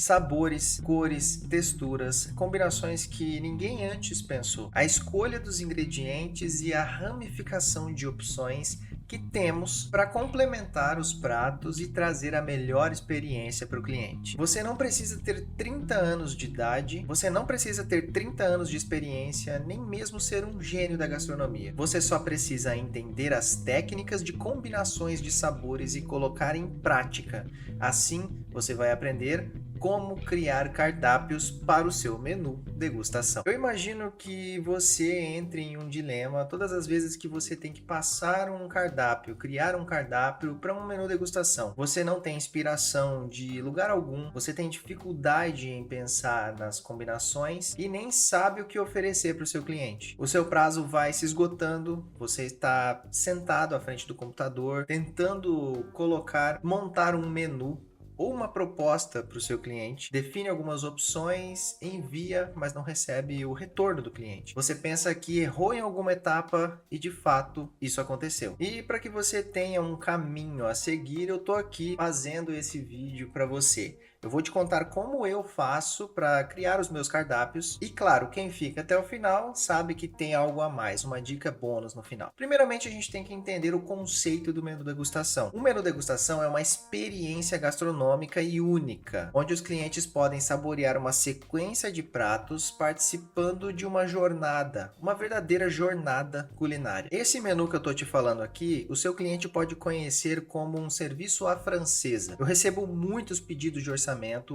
sabores, cores, texturas, combinações que ninguém antes pensou. A escolha dos ingredientes e a ramificação de opções que temos para complementar os pratos e trazer a melhor experiência para o cliente. Você não precisa ter 30 anos de idade, você não precisa ter 30 anos de experiência, nem mesmo ser um gênio da gastronomia. Você só precisa entender as técnicas de combinações de sabores e colocar em prática. Assim, você vai aprender como criar cardápios para o seu menu degustação. Eu imagino que você entre em um dilema todas as vezes que você tem que passar um cardápio, criar um cardápio para um menu degustação. Você não tem inspiração de lugar algum, você tem dificuldade em pensar nas combinações e nem sabe o que oferecer para o seu cliente. O seu prazo vai se esgotando, você está sentado à frente do computador, tentando montar um menu ou uma proposta para o seu cliente, define algumas opções, envia, mas não recebe o retorno do cliente. Você pensa que errou em alguma etapa e de fato isso aconteceu. E para que você tenha um caminho a seguir, eu tô aqui fazendo esse vídeo para você. Eu vou te contar como eu faço para criar os meus cardápios e, claro, quem fica até o final sabe que tem algo a mais, uma dica bônus no final. Primeiramente, a gente tem que entender o conceito do menu degustação. O menu degustação é uma experiência gastronômica e única, onde os clientes podem saborear uma sequência de pratos participando de uma jornada, uma verdadeira jornada culinária. Esse menu que eu tô te falando aqui, o seu cliente pode conhecer como um serviço à francesa. Eu recebo muitos pedidos de orçamento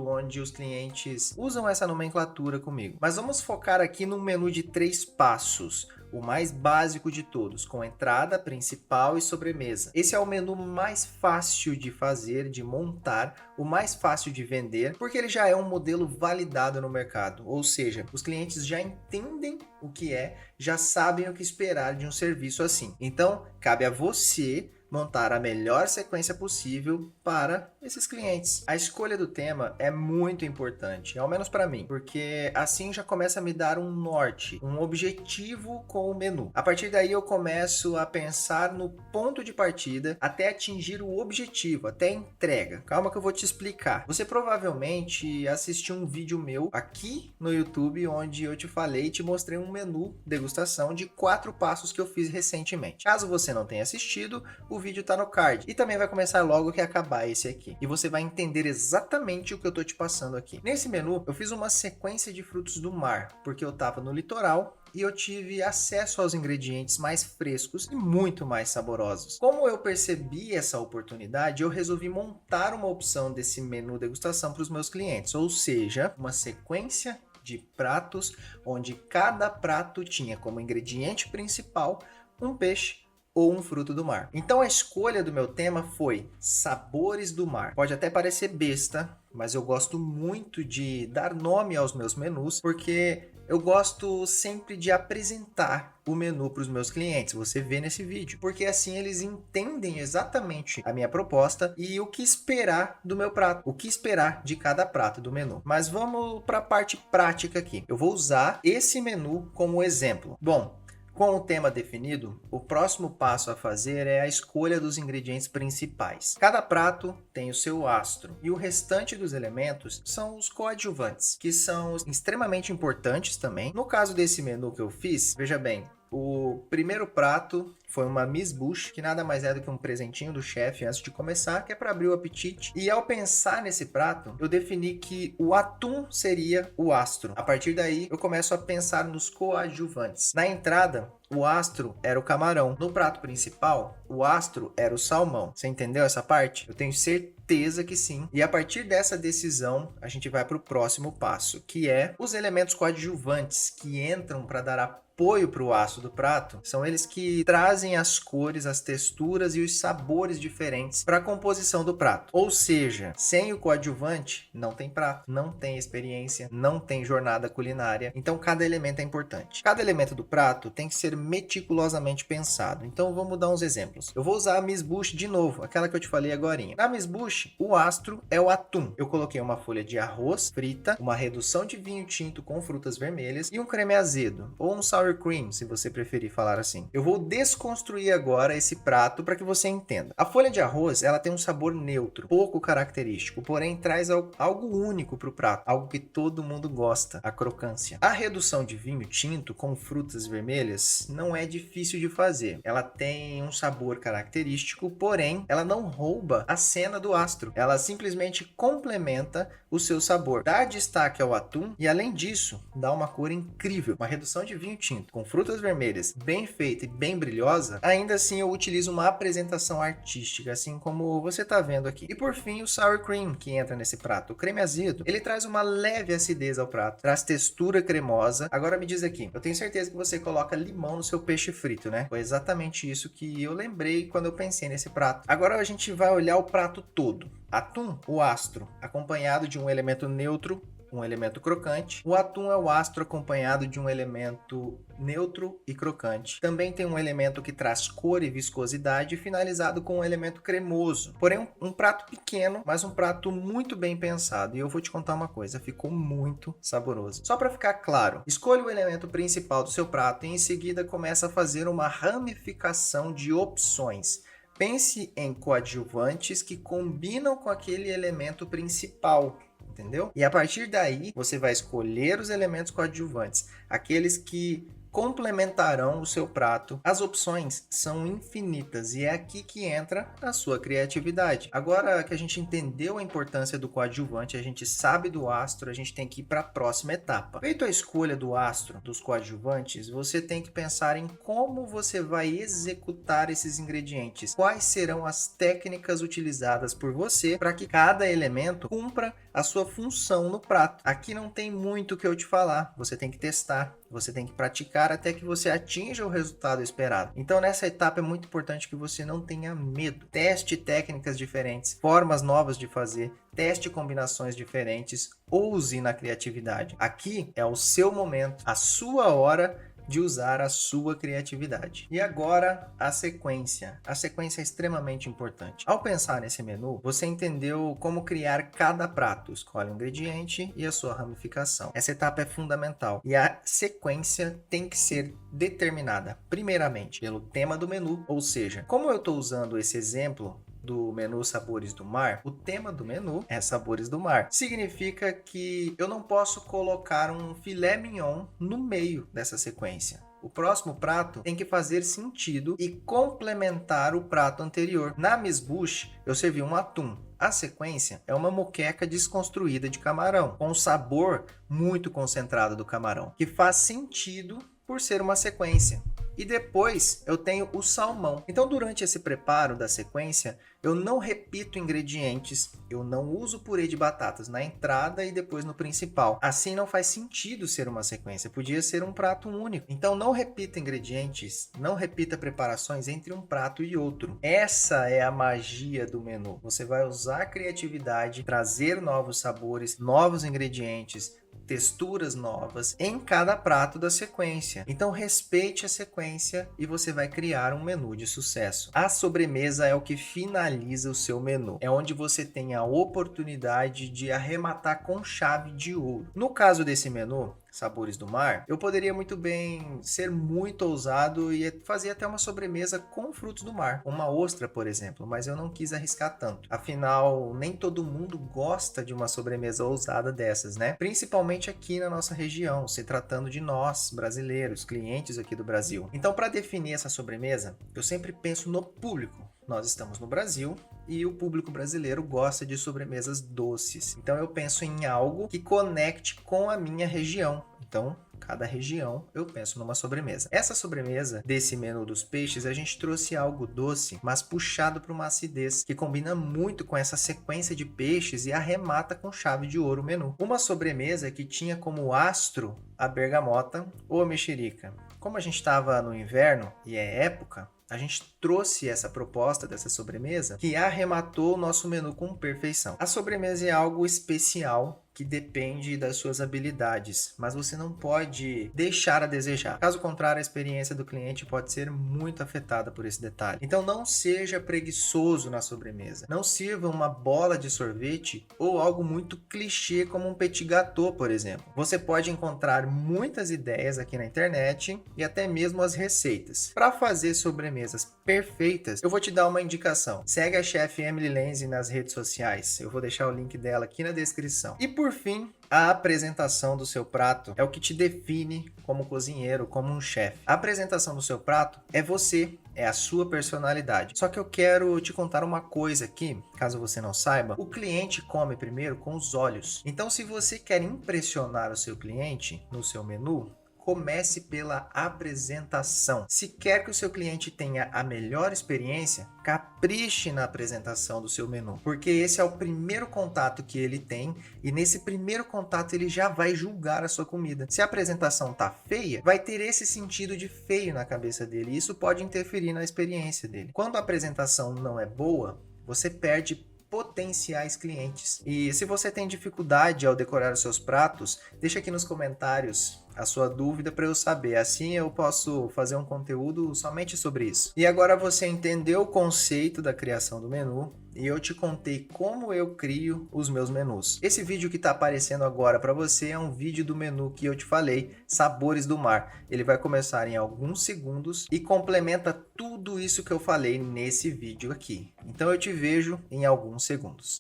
onde os clientes usam essa nomenclatura comigo. Mas vamos focar aqui num menu de 3 passos, o mais básico de todos, com entrada, principal e sobremesa. Esse é o menu mais fácil de fazer, de montar, o mais fácil de vender, porque ele já é um modelo validado no mercado, ou seja, os clientes já entendem o que é, já sabem o que esperar de um serviço assim. Então, cabe a você montar a melhor sequência possível para esses clientes. A escolha do tema é muito importante, ao menos para mim, porque assim já começa a me dar um norte, um objetivo com o menu. A partir daí eu começo a pensar no ponto de partida até atingir o objetivo, até a entrega. Calma que eu vou te explicar. Você provavelmente assistiu um vídeo meu aqui no YouTube onde eu te falei e te mostrei um menu degustação de 4 passos que eu fiz recentemente. Caso você não tenha assistido, o vídeo tá no card e também vai começar logo que acabar esse aqui. E você vai entender exatamente o que eu tô te passando aqui. Nesse menu, eu fiz uma sequência de frutos do mar, porque eu tava no litoral e eu tive acesso aos ingredientes mais frescos e muito mais saborosos. Como eu percebi essa oportunidade, eu resolvi montar uma opção desse menu degustação para os meus clientes, ou seja, uma sequência de pratos onde cada prato tinha como ingrediente principal um peixe ou um fruto do mar. Então a escolha do meu tema foi sabores do mar. Pode até parecer besta, mas eu gosto muito de dar nome aos meus menus, porque eu gosto sempre de apresentar o menu para os meus clientes, você vê nesse vídeo, porque assim eles entendem exatamente a minha proposta e o que esperar do meu prato, o que esperar de cada prato do menu. Mas vamos para a parte prática aqui. Eu vou usar esse menu como exemplo. Bom, com o tema definido, o próximo passo a fazer é a escolha dos ingredientes principais. Cada prato tem o seu astro e o restante dos elementos são os coadjuvantes, que são extremamente importantes também. No caso desse menu que eu fiz, veja bem, o primeiro prato foi uma amuse-bouche, que nada mais é do que um presentinho do chefe antes de começar, que é para abrir o apetite. E ao pensar nesse prato, eu defini que o atum seria o astro. A partir daí, eu começo a pensar nos coadjuvantes. Na entrada, o astro era o camarão. No prato principal, o astro era o salmão. Você entendeu essa parte? Eu tenho certeza que sim. E a partir dessa decisão, a gente vai para o próximo passo, que é os elementos coadjuvantes que entram para dar apoio para o astro do prato. São eles que trazem as cores, as texturas e os sabores diferentes para a composição do prato. Ou seja, sem o coadjuvante, não tem prato, não tem experiência, não tem jornada culinária. Então, cada elemento é importante. Cada elemento do prato tem que ser meticulosamente pensado. Então, vamos dar uns exemplos. Eu vou usar a amuse-bouche de novo, aquela que eu te falei agorinha. Na amuse-bouche, o astro é o atum. Eu coloquei uma folha de arroz frita, uma redução de vinho tinto com frutas vermelhas e um creme azedo, ou um sour sour cream, se você preferir falar assim. Eu vou desconstruir agora esse prato para que você entenda. A folha de arroz, ela tem um sabor neutro, pouco característico, porém traz algo único para o prato, algo que todo mundo gosta, a crocância. A redução de vinho tinto com frutas vermelhas não é difícil de fazer. Ela tem um sabor característico, porém ela não rouba a cena do astro. Ela simplesmente complementa o seu sabor, dá destaque ao atum e, além disso, dá uma cor incrível. Uma redução de vinho tinto com frutas vermelhas bem feita e bem brilhosa. Ainda assim, eu utilizo uma apresentação artística, assim como você está vendo aqui. E por fim, o sour cream que entra nesse prato. O creme azedo, ele traz uma leve acidez ao prato, traz textura cremosa. Agora me diz aqui, eu tenho certeza que você coloca limão no seu peixe frito, né? Foi exatamente isso que eu lembrei quando eu pensei nesse prato. Agora a gente vai olhar o prato todo. Atum, o astro, acompanhado de um elemento neutro, um elemento crocante. O atum é o astro acompanhado de um elemento neutro e crocante. Também tem um elemento que traz cor e viscosidade, finalizado com um elemento cremoso. Porém, um prato pequeno, mas um prato muito bem pensado. E eu vou te contar uma coisa, ficou muito saboroso. Só para ficar claro, escolha o elemento principal do seu prato e em seguida começa a fazer uma ramificação de opções. Pense em coadjuvantes que combinam com aquele elemento principal, entendeu? E a partir daí, você vai escolher os elementos coadjuvantes, aqueles que complementarão o seu prato. As opções são infinitas e é aqui que entra a sua criatividade. Agora que a gente entendeu a importância do coadjuvante, a gente sabe do astro, a gente tem que ir para a próxima etapa. Feito a escolha do astro, dos coadjuvantes, você tem que pensar em como você vai executar esses ingredientes. Quais serão as técnicas utilizadas por você para que cada elemento cumpra a sua função no prato. Aqui não tem muito o que eu te falar, você tem que testar, você tem que praticar até que você atinja o resultado esperado. Então nessa etapa é muito importante que você não tenha medo. Teste técnicas diferentes, formas novas de fazer, teste combinações diferentes, ouse na criatividade. Aqui é o seu momento, a sua hora de usar a sua criatividade. E agora, a sequência. A sequência é extremamente importante. Ao pensar nesse menu, você entendeu como criar cada prato. Escolhe um ingrediente e a sua ramificação. Essa etapa é fundamental. E a sequência tem que ser determinada, primeiramente, pelo tema do menu. Ou seja, como eu estou usando esse exemplo do menu Sabores do Mar, o tema do menu é Sabores do Mar. Significa que eu não posso colocar um filé mignon no meio dessa sequência. O próximo prato tem que fazer sentido e complementar o prato anterior. Na Amuse-Bouche, eu servi um atum. A sequência é uma moqueca desconstruída de camarão, com o sabor muito concentrado do camarão, que faz sentido por ser uma sequência. E depois eu tenho o salmão. Então, durante esse preparo da sequência, eu não repito ingredientes, eu não uso purê de batatas na entrada e depois no principal. Assim não faz sentido ser uma sequência, podia ser um prato único. Então, não repita ingredientes, não repita preparações entre um prato e outro. Essa é a magia do menu. Você vai usar a criatividade, trazer novos sabores, novos ingredientes, texturas novas em cada prato da sequência. Então respeite a sequência e você vai criar um menu de sucesso. A sobremesa é o que finaliza o seu menu. É onde você tem a oportunidade de arrematar com chave de ouro. No caso desse menu, Sabores do Mar, eu poderia muito bem ser muito ousado e fazer até uma sobremesa com frutos do mar, uma ostra, por exemplo, mas eu não quis arriscar tanto. Afinal, nem todo mundo gosta de uma sobremesa ousada dessas, né? Principalmente aqui na nossa região, se tratando de nós, brasileiros, clientes aqui do Brasil. Então, para definir essa sobremesa, eu sempre penso no público. Nós estamos no Brasil e o público brasileiro gosta de sobremesas doces. Então eu penso em algo que conecte com a minha região. Então, cada região eu penso numa sobremesa. Essa sobremesa desse menu dos peixes, a gente trouxe algo doce, mas puxado para uma acidez, que combina muito com essa sequência de peixes e arremata com chave de ouro o menu. Uma sobremesa que tinha como astro a bergamota ou a mexerica. Como a gente estava no inverno e é época, a gente trouxe essa proposta dessa sobremesa que arrematou o nosso menu com perfeição. A sobremesa é algo especial que depende das suas habilidades, mas você não pode deixar a desejar. Caso contrário, a experiência do cliente pode ser muito afetada por esse detalhe. Então não seja preguiçoso na sobremesa. Não sirva uma bola de sorvete ou algo muito clichê como um petit gâteau, por exemplo. Você pode encontrar muitas ideias aqui na internet e até mesmo as receitas. Para fazer sobremesas perfeitas, eu vou te dar uma indicação. Segue a chefe Emily Lenzi nas redes sociais. Eu vou deixar o link dela aqui na descrição. E por fim, a apresentação do seu prato é o que te define como cozinheiro, como um chefe. A apresentação do seu prato é você, é a sua personalidade. Só que eu quero te contar uma coisa aqui, caso você não saiba. O cliente come primeiro com os olhos. Então, se você quer impressionar o seu cliente no seu menu, comece pela apresentação. Se quer que o seu cliente tenha a melhor experiência, capriche na apresentação do seu menu, porque esse é o primeiro contato que ele tem e nesse primeiro contato ele já vai julgar a sua comida. Se a apresentação tá feia, vai ter esse sentido de feio na cabeça dele e isso pode interferir na experiência dele. Quando a apresentação não é boa, você perde potenciais clientes. E se você tem dificuldade ao decorar os seus pratos, deixa aqui nos comentários a sua dúvida para eu saber. Assim eu posso fazer um conteúdo somente sobre isso. E agora você entendeu o conceito da criação do menu e eu te contei como eu crio os meus menus. Esse vídeo que está aparecendo agora para você é um vídeo do menu que eu te falei, Sabores do Mar. Ele vai começar em alguns segundos e complementa tudo isso que eu falei nesse vídeo aqui. Então eu te vejo em alguns segundos.